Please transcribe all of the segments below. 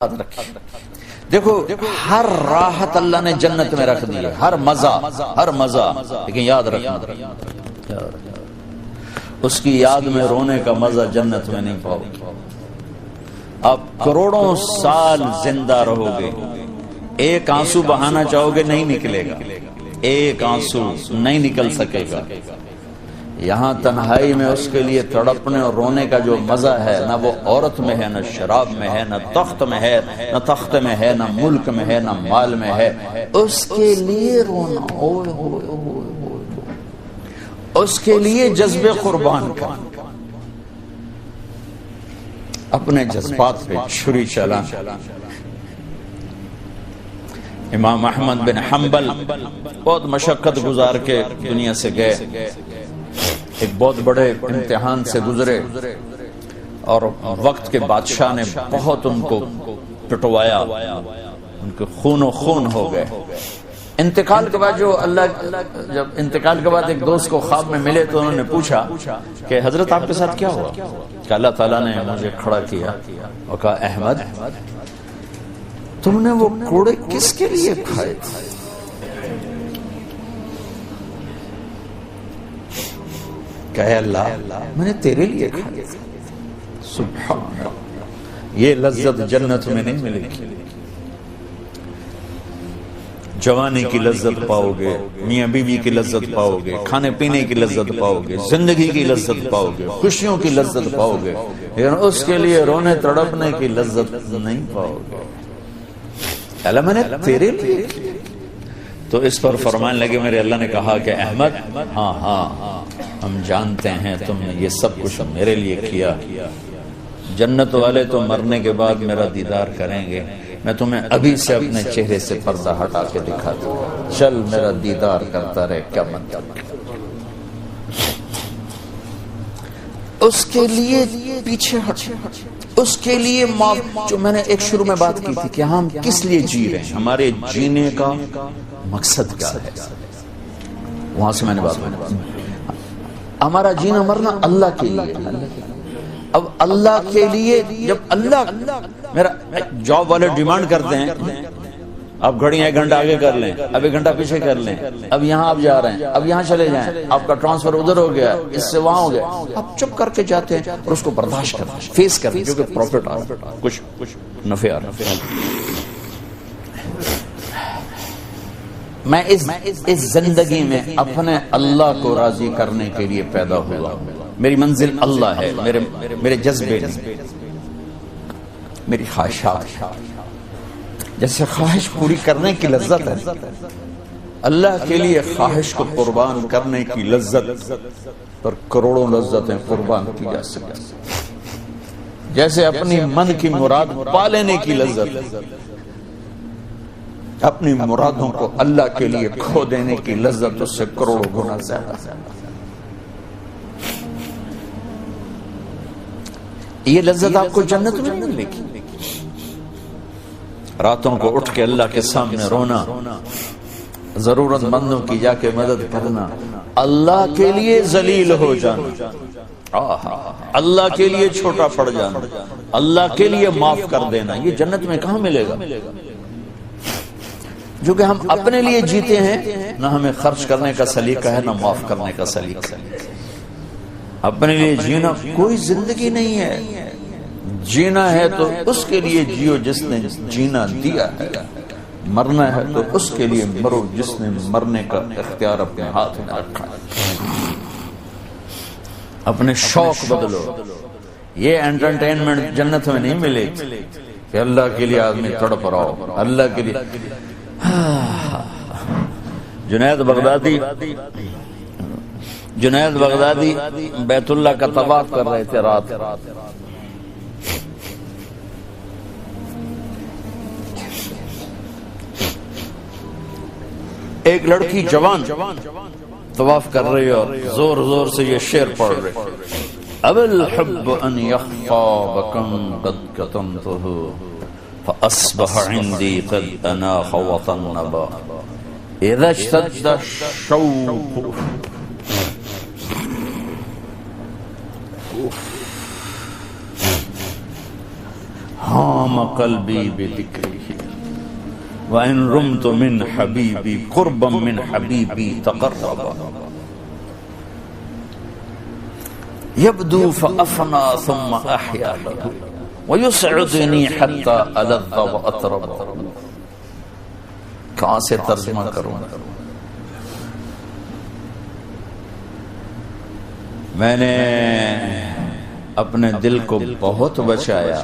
یاد رکھیں۔ دیکھو ہر راحت اللہ نے جنت میں رکھ دی ہے، ہر مزہ، لیکن یاد رکھنا اس کی یاد میں رونے کا مزہ جنت میں نہیں پاؤ گے۔ آپ کروڑوں سال زندہ رہو گے، ایک آنسو بہانا چاہو گے نہیں نکلے گا، ایک آنسو نہیں نکل سکے گا۔ یہاں تنہائی میں اس کے لیے تڑپنے اور رونے کا جو مزہ ہے، نہ وہ عورت میں ہے، نہ شراب میں ہے، نہ تخت میں ہے، نہ تخت میں ہے، نہ ملک میں ہے، نہ مال میں ہے، اس کے لیے رونا، اس کے لیے جذب قربان کا، اپنے جذبات پہ چھری چلانا۔ امام احمد بن حنبل بہت مشقت گزار کے دنیا سے گئے، ایک بہت بڑے امتحان سے گزرے اور وقت کے بادشاہ نے بہت ان کو پٹوایا، ان کے خون و خون ہو گئے۔ انتقال کے بعد جب انتقال کے بعد ایک دوست کو خواب میں ملے تو انہوں نے پوچھا کہ حضرت آپ کے ساتھ کیا ہوا؟ کہ اللہ تعالیٰ نے مجھے کھڑا کیا اور کہا احمد تم نے وہ کوڑے کس کے لیے کھائے تھے؟ کہے اللہ میں نے تیرے لیے کھائے تھے۔ سبحان اللہ، یہ لذت جنت میں نہیں ملے گی۔ جوانی کی لذت پاؤ گے، میاں بیوی کی لذت پاؤ گے، کھانے پینے کی لذت پاؤ گے، زندگی کی لذت پاؤ گے، خوشیوں کی لذت پاؤ گے، لیکن اس کے لیے رونے تڑپنے کی لذت نہیں پاؤ گے۔ اللہ میں نے تیرے لیے، تو اس پر فرمانے لگے میرے اللہ نے کہا کہ احمد ہاں ہم جانتے ہیں تم نے یہ سب کچھ میرے لیے کیا۔ جنت والے تو مرنے کے بعد میرا دیدار کریں گے، میں تمہیں ابھی سے اپنے چہرے سے پردہ ہٹا کے دکھا دوں، چل میرا دیدار کرتا رہے۔ کیا مطلب؟ اس کے لیے پیچھے ہٹ، اس کے لیے جو میں نے ایک شروع میں بات کی تھی کہ ہم کس لیے جی رہے ہیں، ہمارے جینے کا مقصد کیا ہے، وہاں سے میں نے بات ہمارا جینا مرنا اللہ کے لیے۔ اب اللہ کے لیے جب اللہ میرا جاب والے ڈیمانڈ کرتے ہیں آپ گھڑیاں 1 گھنٹہ آگے کر لیں، اب 1 گھنٹہ پیچھے کر لیں، اب یہاں آپ جا رہے ہیں، اب یہاں چلے جائیں، آپ کا ٹرانسفر ادھر ہو گیا، اس سے وہاں ہو گیا، آپ چپ کر کے جاتے ہیں اور اس کو برداشت کرتے ہیں، فیس کرتے ہیں، کیونکہ پروفٹ آ رہا ہے، کچھ نفع آ رہا ہے۔ میں اس زندگی میں اپنے اللہ کو راضی کرنے کے لیے پیدا ہوا، میری منزل اللہ ہے، میرے جذبے نہیں، میری خواہشات۔ جیسے خواہش پوری کرنے کی لذت ہے، اللہ کے لیے خواہش کو قربان کرنے کی لذت پر کروڑوں لذتیں قربان کی جا سکتی، جیسے اپنی من کی مراد پا لینے کی لذت، اپنی مرادوں کو اللہ کے لیے کھو دینے کی لذت اس سے کروڑوں گنا زیادہ۔ یہ لذت آپ کو جنت میں نہیں ملے گی۔ راتوں کو اٹھ کے اللہ کے سامنے رونا، ضرورت مندوں کی جا کے مدد کرنا، اللہ کے لیے ذلیل ہو جانا، اللہ کے لیے چھوٹا پڑ جانا، اللہ کے لیے معاف کر دینا، یہ جنت میں کہاں ملے گا؟ جو کہ ہم اپنے لیے جیتے ہیں، نہ ہمیں خرچ کرنے کا سلیقہ ہے، نہ معاف کرنے کا سلیقہ ہے۔ اپنے لیے جینا کوئی زندگی نہیں ہے، جینا ہے تو اس کے لیے جیو جس نے جینا دیا ہے، مرنا ہے تو اس کے لیے مرو جس نے مرنے کا اختیار اپنے ہاتھ میں رکھا ہے۔ اپنے شوق بدلو، یہ انٹرٹینمنٹ جنت میں نہیں ملے کہ اللہ کے لیے آدمی تڑپ رہا ہو، اللہ کے لیے۔ جنید بغدادی بیت اللہ کا طواف کر رہے تھے رات، ایک لڑکی جوان طواف کر رہی اور زور زور سے یہ شعر پڑھ رہے، اب الحب ان یخفا بکم قد کتمتہ فاصبح عندی قد اناخ وطنبا اذا اشتد الشوق ہاں هام قلبی بذکرہ وَإِن رُمْتُ مِنْ حَبِيبِي قُرْبًا مِنْ حَبِيبِي تَقَرَّبًا يَبْدُو فَأَفْنَى ثُمَّ أَحْيَا لَهُ وَيُسْعِدُنِي حَتَّى أَلَذَّ وَأَطْرَبَ. کہاں سے ترجمہ کروں؟ میں نے اپنے دل کو بہت بچایا،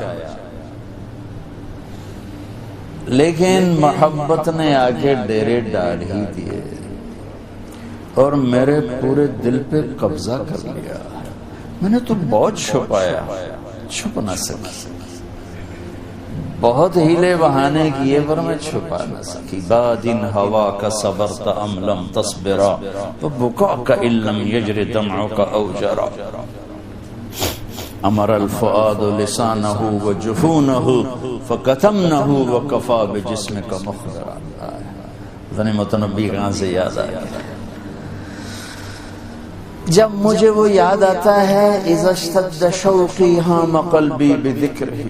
لیکن محبت نے آگے ڈیرے ڈال ہی دیے اور میرے پورے دل پہ قبضہ کر لیا. میں نے تو بہت چھپایا، چھپ نہ سکی، بہت ہیلے بہانے کیے پر میں چھپا نہ سکی. بادن ہوا کا صبرت ام لم تصبرا وبکاء ان لم یجر دمعک او جرا. امر الفؤاد لسانہ وجفونہ فکتمنہ وکفا بجسمک مخبرا. ذنی متنبی کہاں سے یاد آیا؟ جب مجھے وہ یاد آتا ہے اذا اشتد شوقی ہام قلبی بذکرہ،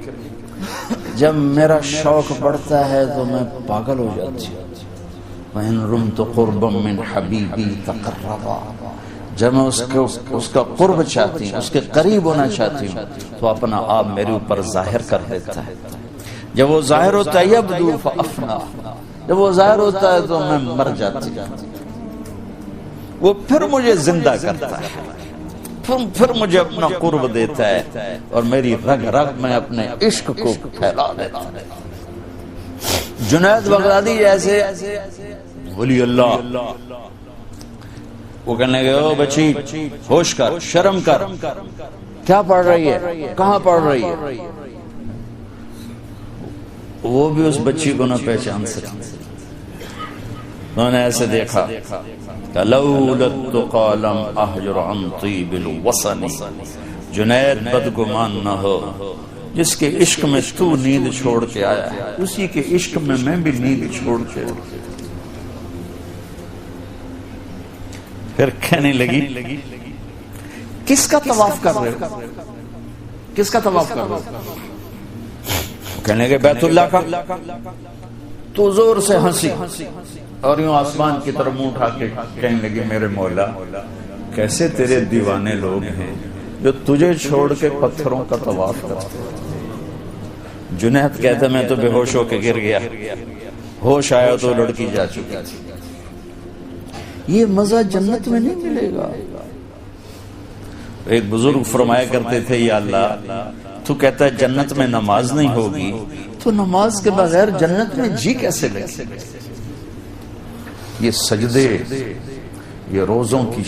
جب میرا شوق بڑھتا ہے تو میں پاگل ہو جاتی ہوں. وَإِن رُمْتُ قُرْبًا مِّنْ حَبِيبِي تَقَرَّبًا، جب میں اس کا قرب چاہتی ہوں، اس کے قریب ہونا چاہتی ہوں تو اپنا آپ میرے اوپر ظاہر کر دیتا ہے. جب وہ ظاہر ہوتا ہے یبدو فأفنا، جب وہ ظاہر ہوتا ہے تو میں مر جاتی ہوں. وہ پھر مجھے زندہ کرتا ہے، پھر مجھے اپنا قرب دیتا ہے اور میری رگ رگ میں اپنے عشق کو پھیلا دیتا ہے. جنید بغدادی جیسے ولی اللہ، وہ کہنے لگے او بچی ہوش کر، شرم کر، کیا پڑھ رہی ہے، کہاں پڑھ رہی ہے؟ وہ بھی اس بچی کو نہ پہچان سکتے. انہوں نے ایسے دیکھا لولا التقى لم احجر عن طيب الوصن. جنید بدگمان نہ ہو، جس کے عشق میں تو نیند چھوڑ کے آیا ہے اسی کے عشق میں میں بھی نیند چھوڑ کے. پھر کہنے لگی کس کا طواف کر رہے ہو، کس کا طواف کر رہے ہو؟ کہنے لگے بیت اللہ کا. تو زور سے ہنسی اور یوں آسمان کی طرف منہ اٹھا کے کہنے لگی میرے مولا کیسے تیرے دیوانے لوگ ہیں جو تجھے چھوڑ کے پتھروں کا طواف کرتے. جنید کہتا میں تو بے ہوش ہو کے گر گیا، ہوش آیا تو لڑکی جا چکی تھی. یہ مزہ جنت میں نہیں ملے گا. ایک بزرگ فرمایا کرتے تھے یا اللہ تو کہتا ہے جنت میں نماز نہیں ہوگی تو نماز کے بغیر جنت میں جی کیسے لگے؟ یہ سجدے، یہ روزوں کی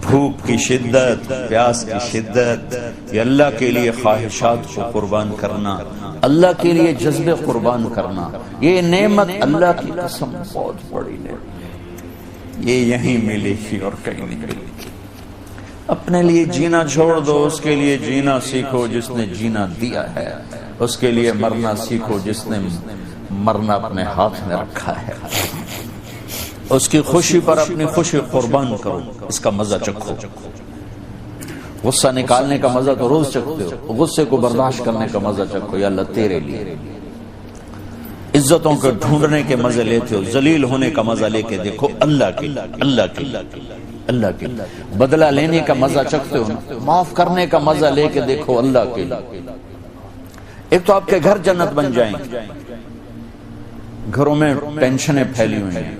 بھوک کی شدت، پیاس کی شدت، یہ اللہ کے لیے خواہشات کو قربان کرنا، اللہ کے لیے جذبے قربان کرنا، یہ نعمت اللہ کی قسم بہت بڑی نعمت. یہ یہیں ملی تھی اور کہیں نہیں ملی. اپنے لیے جینا چھوڑ دو، اس کے لیے جینا سیکھو جس نے جینا دیا ہے. اس کے لیے مرنا سیکھو جس نے مرنا اپنے ہاتھ میں رکھا ہے. اس کی خوشی پر اپنی خوشی قربان کرو، اس کا مزہ چکھو. غصہ نکالنے کا مزہ تو روز چکھتے ہو، غصے کو برداشت کرنے کا مزہ چکھو. یا اللہ تیرے لیے. عزتوں کو ڈھونڈنے کے مزے لیتے ہو، ذلیل ہونے کا مزہ لے کے دیکھو اللہ کے، اللہ کے، اللہ کے. بدلہ لینے کا مزہ چکھتے ہو، معاف کرنے کا مزہ لے کے دیکھو اللہ کے. ایک تو آپ کے گھر جنت بن جائیں. گھروں میں ٹینشنیں پھیلی ہوئی ہیں،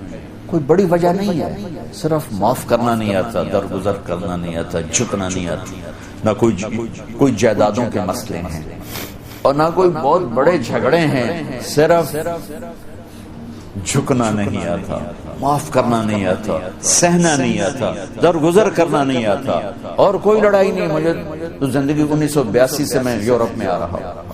کوئی بڑی وجہ نہیں ہے، صرف معاف کرنا نہیں آتا، درگزر کرنا نہیں آتا، جھکنا نہیں آتا. نہ کوئی جائیدادوں کے مسئلے ہیں اور نہ کوئی بہت بڑے جھگڑے ہیں، صرف جھکنا نہیں آتا، معاف کرنا نہیں آتا، سہنا نہیں آتا، درگزر کرنا نہیں آتا. اور کوئی لڑائی نہیں. مجھے تو زندگی 1982 سے میں یورپ میں آ رہا ہوں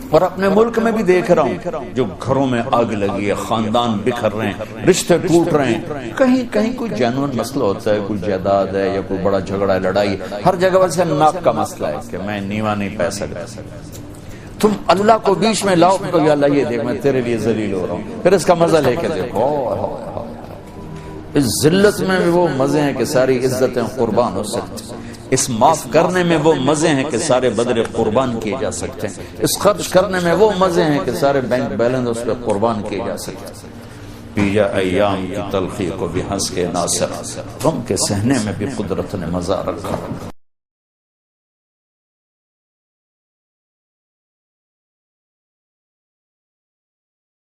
اور اپنے ملک میں بھی دیکھ رہا ہوں جو گھروں میں آگ لگی ہے، خاندان بکھر رہے ہیں، رشتے ٹوٹ رہے ہیں. کہیں کوئی جینوئن مسئلہ ہوتا ہے، کوئی جائیداد ہے یا کوئی بڑا جھگڑا ہے، لڑائی. ہر جگہ ویسے ناک کا مسئلہ ہے کہ میں نیوا نہیں پہ سکتا. تم اللہ کو بیچ میں لاؤ تو یا اللہ یہ دیکھ میں تیرے لیے ذلیل ہو رہا ہوں، پھر اس کا مزہ لے کے دیکھو. اس ذلت میں بھی وہ مزے ہیں کہ ساری عزتیں قربان ہو سکتی. اس معاف کرنے میں وہ مزے ہیں کہ سارے بدلے قربان کیے جا سکتے ہیں، اس خرچ کرنے میں وہ مزے ہیں کہ سارے بینک بیلنس اس پہ قربان کیے جا سکتے ہیں۔ پیا ایام کی تلخی کو بھی ہنس کے ناصر، غم کے سہنے میں بھی قدرت نے مزہ رکھا۔